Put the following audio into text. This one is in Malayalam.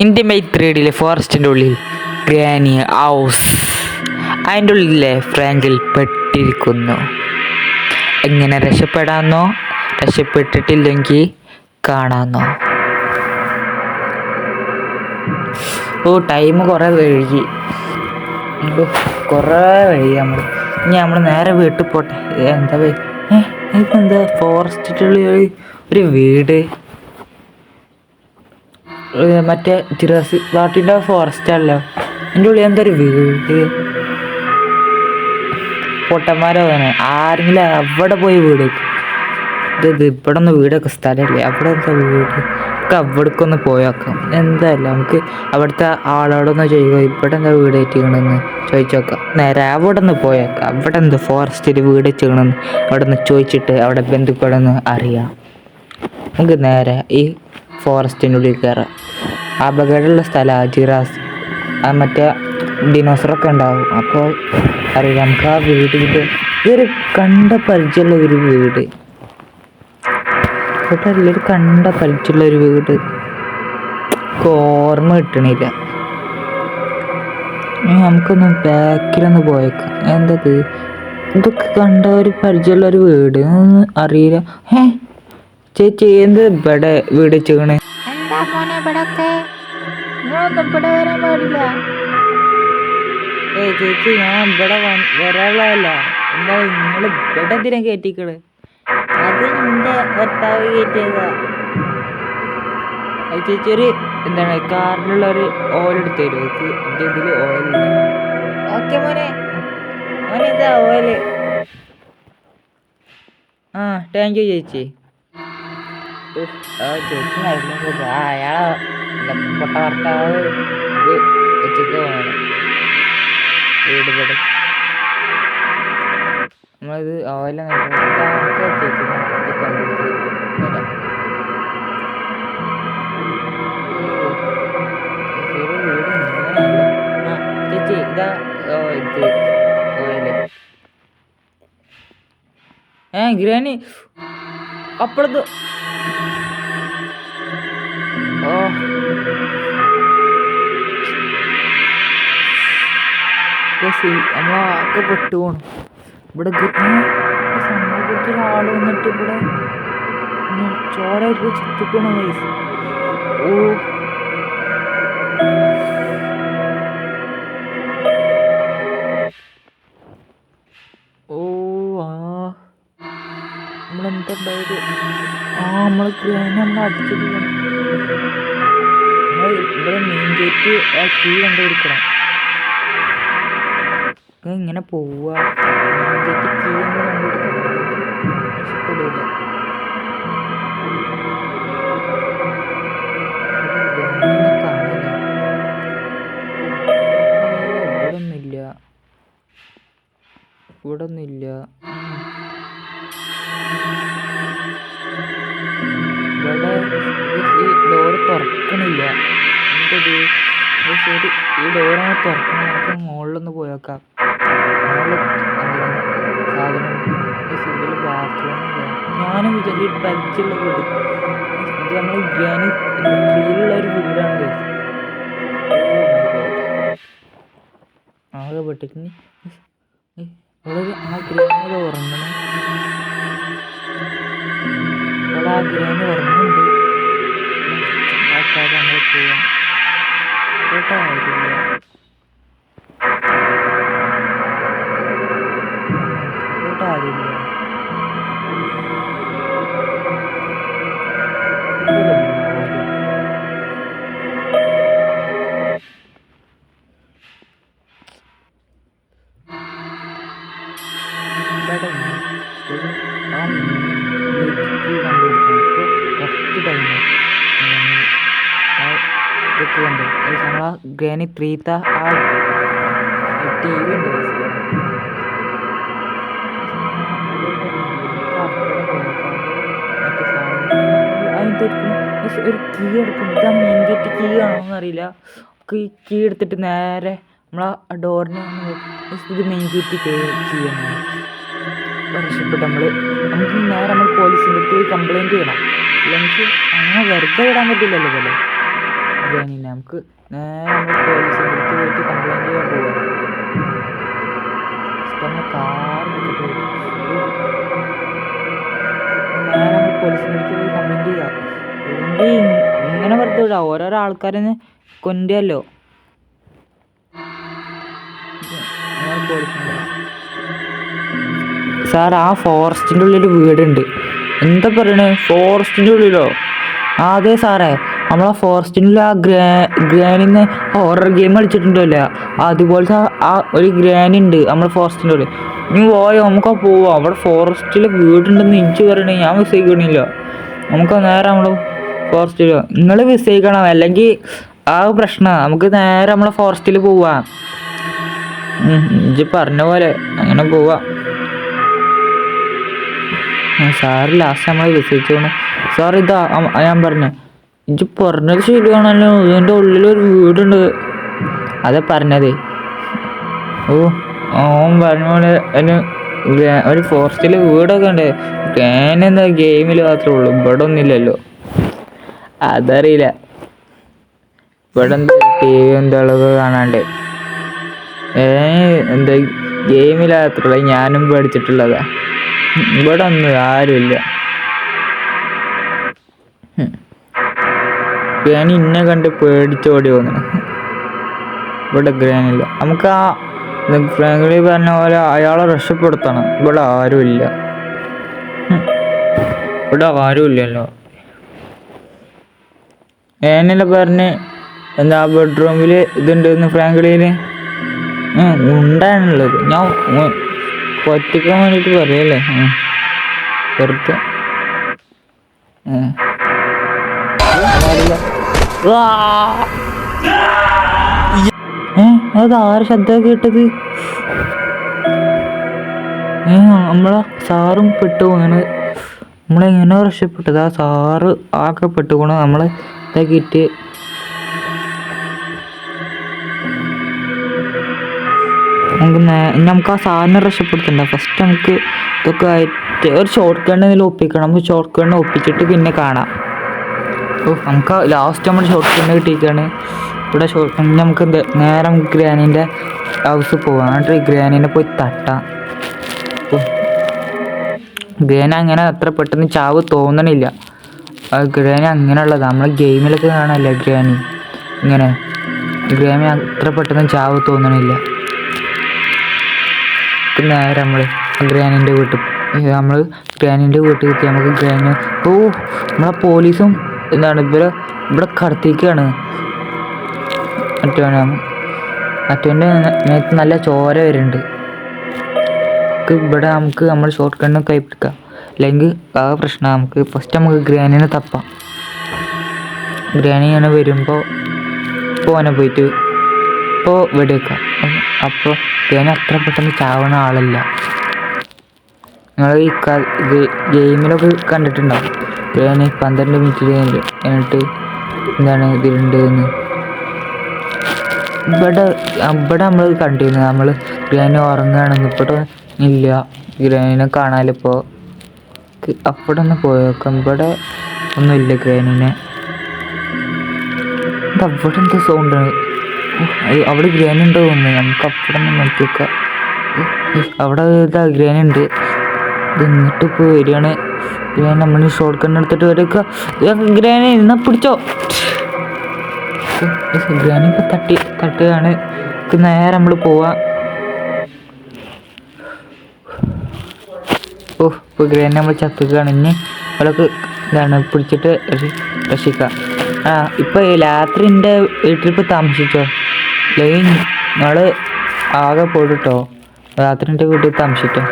ഇന്റിമേറ്റ് 3Dയിലെ ഫോറസ്റ്റിൻ്റെ ഉള്ളിൽ ഗ്രാനി ഹൗസ്. അതിൻ്റെ ഉള്ളിലെ ഫ്രാങ്കിൽ പെട്ടിരിക്കുന്നു. എങ്ങനെ രക്ഷപ്പെടാമെന്നോ രക്ഷപ്പെട്ടിട്ടില്ലെങ്കിൽ കാണാമെന്നോ? ടൈം കുറേ വൈകി, ഇനി നമ്മൾ നേരെ വീട്ടിൽ പോട്ടെ. എന്താ ഫോറസ്റ്റിൻ്റെ ഒരു വീട്, മറ്റേ ജുറാസിക് പാർക്കിൻ്റെ ഫോറസ്റ്റ് ആണല്ലോ. എൻ്റെ ഉള്ളിൽ എന്തൊരു വീട്, പൊട്ടന്മാരോ അങ്ങനെ ആരെങ്കിലും അവിടെ പോയി വീട് വെക്കും. ഇവിടെ ഒന്ന് വീടൊക്കെ സ്ഥലമല്ലേ, അവിടെ എന്താ വീട്? നമുക്ക് അവിടേക്കൊന്ന് പോയേക്കാം. എന്തായാലും നമുക്ക് അവിടുത്തെ ആളോടൊന്ന് ചോദിക്കാം, ഇവിടെ എന്താ വീട് വെച്ചിക്കണെന്ന് ചോദിച്ചു നോക്കാം. നേരെ അവിടെ നിന്ന് പോയേക്കാം. അവിടെ എന്താ ഫോറസ്റ്റിൽ വീട് വെച്ചിക്കണെന്ന് അവിടെ നിന്ന് ചോദിച്ചിട്ട് അവിടെ ബന്ധുക്കളൊന്ന് അറിയാം. നമുക്ക് നേരെ ഈ ഫോറസ്റ്റിൻ്റെ ഉള്ളിൽ കയറാം. അപകടമുള്ള സ്ഥലമാണ് ജിറാസ്, മറ്റേ ഡിനോസറൊക്കെ ഉണ്ടാവും. അപ്പോൾ അറിയാം നമുക്ക് ആ വീട്. ഇതൊരു കണ്ട പരിചയമുള്ള ഒരു വീട്, ഒരു കണ്ട പരിചയമുള്ള ഒരു വീട് ഓർമ്മ കിട്ടണില്ല. നമുക്കൊന്ന് ബാക്കിലൊന്ന് പോയേക്കാം. എന്തത് ഇതൊക്കെ കണ്ട ഒരു പരിചയമുള്ള ഒരു വീട്, അറിയില്ല. ചേച്ചി എന്ത് ഇവിടെ വീട് വെച്ചേക്കണ്? എന്താ മോനെ ഇവിടൊക്കെ? നിങ്ങളൊന്നും ഇവിടെ വരാൻ പാടില്ല. ചേച്ചി ഞാൻ ഇവിടെ വരാനുള്ളതല്ല. എന്താ നിങ്ങൾ ഇവിടെ എന്തിനാ കയറ്റിക്കള്? അത് നിന്റെ ഭർത്താവ് കയറ്റിയതാ. ചേച്ചി ഒരു എന്താണ് കാറിലുള്ള ഒരു ഓയിൽ എടുത്ത് തരുമോ? എൻ്റെ ഇതിൽ ഓയിലില്ല. ഓക്കെ മോനെ, മോനെ ഇതാ ഓയില്. താങ്ക് യു ചേച്ചി. ചേച്ചി അയാളെ പൊട്ട ഭർത്താവ് ഇത് വെച്ചിട്ട് പോകണം വീട് ഇവിടെ. നമ്മളിത് ഓയില ചേച്ചി ചേച്ചി ഇതാ ഇത് ഓയില്. ഗ്രാനി അപ്പുറത്ത് നമ്മളൊക്കെ പെട്ടുപോണം. ഇവിടെ ഒരാൾ വന്നിട്ട് ഇവിടെ ചോരായിട്ട് ചുറ്റിപ്പോണ വയസ്സ്. നമ്മളെന്താ ഉണ്ടായത്? നമ്മൾ അടിച്ചില്ല. ഇവിടെ മെയിൻ ഗേറ്റ് കീ കണ്ടുപിടിക്കണം. ഇങ്ങനെ പോവുക, മെയിൻ ഗേറ്റ് കീ നമ്മൾ കണ്ടുപിടിക്കണം. രക്ഷപ്പെടില്ല. കാണില്ല, ഇവിടെ ഒന്നുമില്ല. ഇവിടെ ഈ ഡോറ് തുറക്കണില്ല. എന്തത്? ശരി, ഈ ഡോറാണ് തുറക്കണം. നമുക്ക് മുകളിലൊന്ന് പോയേക്കാം. മുകളിൽ സാധനം ഇതിൽ ബാത്റൂമില്ല. ഞാനും വിചാരിച്ചു പരിചയമുള്ള വീട്. ഇത് നമ്മൾ ഗ്രാനി കീഴിലുള്ള ഒരു വീടാണ്. ആകെ പെട്ടിട്ട് ആ ഗ്രാനി ഉറങ്ങണം. അവിടെ ആ ഗ്രാനി ഉറങ്ങുന്നുണ്ട്. നമ്മൾ പോവാം. കേട്ടോ ആയിട്ടില്ല. കേട്ടോ ആരില്ല. ഇതൊക്കെ ഉണ്ട്. നമ്മളാ ഗ്രാനി ത്രീത്ത ആ ടി വി ഉണ്ട്. ഒരു കീ എടുക്കുന്നു. ഇതാ മെയിൻ ഗേറ്റ് കീ ആണോന്ന് അറിയില്ല. ഈ കീ എടുത്തിട്ട് നേരെ നമ്മളാ ഡോറിന് ഇത് മെയിൻ ഗേറ്റ് കീ ആണ്. രക്ഷപ്പെട്ട് നമുക്ക് നേരെ നമ്മൾ പോലീസിൻ്റെ അടുത്ത് പോയി കംപ്ലയിൻറ്റ് ചെയ്യണം. അല്ലെങ്കിൽ അങ്ങനെ വെറുതെ വിടാൻ പറ്റില്ലല്ലോ പോലെ. ഗ്രാനീനെ നമുക്ക് നേരെ നമ്മൾ പോലീസിൻ്റെ അടുത്ത് പോയിട്ട് കംപ്ലൈൻറ്റ് ചെയ്യാൻ പോവാം. നമ്മൾ കാർ നേരെ നമ്മൾ പോലീസിൻ്റെ അടുത്ത് പോയി കംപ്ലൈൻറ്റ് ചെയ്യാം. അല്ലെങ്കിൽ ഇങ്ങനെ വെറുതെ വിടാം, ഓരോരോ ആൾക്കാരെ കൊണ്ടുവല്ലോ. സാർ ആ ഫോറസ്റ്റിൻ്റെ ഉള്ളിൽ വീടുണ്ട്. എന്താ പറയണേ, ഫോറസ്റ്റിൻ്റെ ഉള്ളിലോ? ആ അതെ സാറേ, നമ്മളാ ഫോറസ്റ്റിനുള്ള ആ ഗ്രാനിന്ന് ഹൊറർ ഗെയിം കളിച്ചിട്ടുണ്ടല്ലോ, അതുപോലത്തെ ആ ഒരു ഗ്രാനി ഉണ്ട് നമ്മളെ ഫോറസ്റ്റിൻ്റെ ഉള്ളിൽ. നീ പോയോ, നമുക്ക് പോവാം. അവിടെ ഫോറസ്റ്റിൽ വീടുണ്ടെന്ന് എനിക്ക് പറയണേ, ഞാൻ വിശ്വസിക്കണില്ല. നമുക്ക് നേരെ നമ്മൾ ഫോറസ്റ്റിൽ നിങ്ങൾ വിശ്വസിക്കണം, അല്ലെങ്കിൽ ആ പ്രശ്നമാണ്. നമുക്ക് നേരെ നമ്മളെ ഫോറസ്റ്റിൽ പോവാം. ഇജ്ജ് പറഞ്ഞ പോലെ അങ്ങനെ പോവാം. സാറ് ലാസ്റ്റ് നമ്മളെ വിശ്വസിച്ചോണം. സാർ ഇതാ ഞാൻ പറഞ്ഞേ, ഇജ്ജ് പറഞ്ഞത് ശരിയാണല്ലോ, ഇതിൻ്റെ ഉള്ളിലൊരു വീടുണ്ട്. അതെ പറഞ്ഞതേ. ഓൻ പറഞ്ഞ പോലെ ഒരു ഫോറസ്റ്റിൽ വീടൊക്കെ ഉണ്ട്. എന്താ ഗെയിമിൽ മാത്രമേ ഉള്ളൂ, ഇവിടെ ഒന്നുമില്ലല്ലോ. അതറിയില്ല, ഇവിടെ എന്താ ടി വി എന്തൊക്കെ കാണാണ്ട്. എന്താ ഗെയിമിലാത്രല്ല ഞാനും പഠിച്ചിട്ടുള്ളതാ. ഇവിടെ ഒന്നും ആരുമില്ല. ഗ്രാനി ഇന്നെ കണ്ട് പേടിച്ചോടി പോകുന്നു. ഇവിടെ ഗ്രാനില്ല. നമുക്ക് ആ ഫ്രാങ്ക്ലി പറഞ്ഞ പോലെ അയാളെ രക്ഷപ്പെടുത്തണം. ഇവിടെ ആരുമില്ല, ഇവിടെ ആരുമില്ലല്ലോ. ഞാനല്ല പറഞ്ഞ് എന്താ ബെഡ്റൂമിൽ ഇതുണ്ടെന്ന് ഫ്രാങ്ക്ലിയിൽ ഉണ്ടാണുള്ളത്. ഞാൻ പറ്റിക്കാൻ വേണ്ടിയിട്ട് പറയല്ലേ, വെറുതെ. അതാര് ശബ്ദം കേട്ടത്? നമ്മളെ സാറും പെട്ടു പോകണ്. നമ്മളെങ്ങനെ രക്ഷപ്പെട്ടത്? ആ സാറ് ആകെ പെട്ടുപോണ നമ്മളെ ഇതാക്കിയിട്ട്. നമുക്ക് ആ സാറിനെ രക്ഷപ്പെടുത്തണ്ട. ഫസ്റ്റ് നമുക്ക് ഇതൊക്കെ ആയിട്ട് ഒരു ഷോർട്ട് കണ്ണിൽ ഒപ്പിക്കണം. ഷോർട്ട് കണ്ണ് ഒപ്പിച്ചിട്ട് പിന്നെ കാണാം. നമുക്ക് ലാസ്റ്റ് നമ്മൾ ഷോർട്ട് കണ്ണ് കിട്ടിയിരിക്കുകയാണ്. ഇവിടെ ഷോർട്ട് കണ്ണ് നമുക്ക് നേരെ ഗ്രാനീൻ്റെ ഹൗസ് പോവാം. എന്നിട്ട് ഗ്രാനീനെ പോയി തട്ടാം. ഗ്രാനി അങ്ങനെ അത്ര പെട്ടെന്ന് ചാവ് തോന്നണില്ല. ഗ്രാനി അങ്ങനെയുള്ളതാണ്. നമ്മൾ ഗെയിമിലൊക്കെ കാണാനല്ലേ ഗ്രാനി ഇങ്ങനെ. ഗ്രാനി അത്ര പെട്ടെന്ന് ചാവ് തോന്നണില്ല. നേരെ നമ്മൾ ഗ്രാനീൻ്റെ വീട്ടിൽ എത്തി. നമുക്ക് ഗ്രാനി നമ്മളെ പോലീസും എന്താണ് ഇവിടെ കടത്തിക്കാണ്. മറ്റവൻ്റെ നേരത്തെ നല്ല ചോര വരുന്നുണ്ട്. ഇവിടെ നമുക്ക് നമ്മൾ ഷോർട്ട് കണ്ണ് കൈപ്പിടിക്കാം, അല്ലെങ്കിൽ ആ പ്രശ്നം. നമുക്ക് ഫസ്റ്റ് നമുക്ക് ഗ്രാനീനെ തപ്പാം. ഗ്രാനി ഇങ്ങനെ വരുമ്പോൾ ഓനെ പോയിട്ട് വെടിവെക്കാം. അപ്പോൾ ഗ്രാനി അത്ര പെട്ടെന്ന് ചാവണ ആളല്ല. നിങ്ങൾ ഇത് ഗെയിമിലൊക്കെ കണ്ടിട്ടുണ്ടാവും. ഗ്രാനി 12 മിനിറ്റിൽ എന്നിട്ട് എന്താണ് ഇതിലുണ്ടെന്ന്. ഇവിടെ നമ്മൾ കണ്ടിരുന്നു. നമ്മൾ ഗ്രാനി ഉറങ്ങുകയാണെന്ന്. ഇവിടെ ഇല്ല, ഗ്രാനിനെ കാണാനിപ്പോൾ. അവിടെ ഒന്ന് പോയേക്കാം. ഇവിടെ ഒന്നുമില്ല ഗ്രാനിനെ. അവിടെ എന്താ സൗണ്ടാണ്? അവിടെ ഗ്രാനി ഉണ്ടോ തോന്നുന്നു. നമുക്ക് അവിടെ നിന്ന് നോക്കി വെക്കാം. അവിടെ ഇതാ ഗ്രാനി ഉണ്ട്. ഇത് എന്നിട്ട് ഇപ്പോൾ വരികയാണ്. ഗ്രാനി നമ്മൾ ഷോർട്ട് കണ്ണ് എടുത്തിട്ട് വരേക്ക. ഗ്രാനി എന്നാ പിടിച്ചോ. ഗ്രാനി ഇപ്പോൾ തട്ടുകയാണ്. നേരെ നമ്മൾ പോവാം. ഇപ്പോൾ ഗ്രാനി നമ്മൾ ചത്തുകയാണ്. ഇനി അവളൊക്കെ എന്താണ് പിടിച്ചിട്ട് രക്ഷിക്കാം. ഇപ്പോൾ രാത്രി എൻ്റെ വീട്ടിൽ ഇപ്പോൾ താമസിച്ചോ? അല്ലെങ്കിൽ നിങ്ങൾ ആകെ പോയിട്ടോ രാത്രി എൻ്റെ വീട്ടിൽ താമസിച്ചിട്ടോ?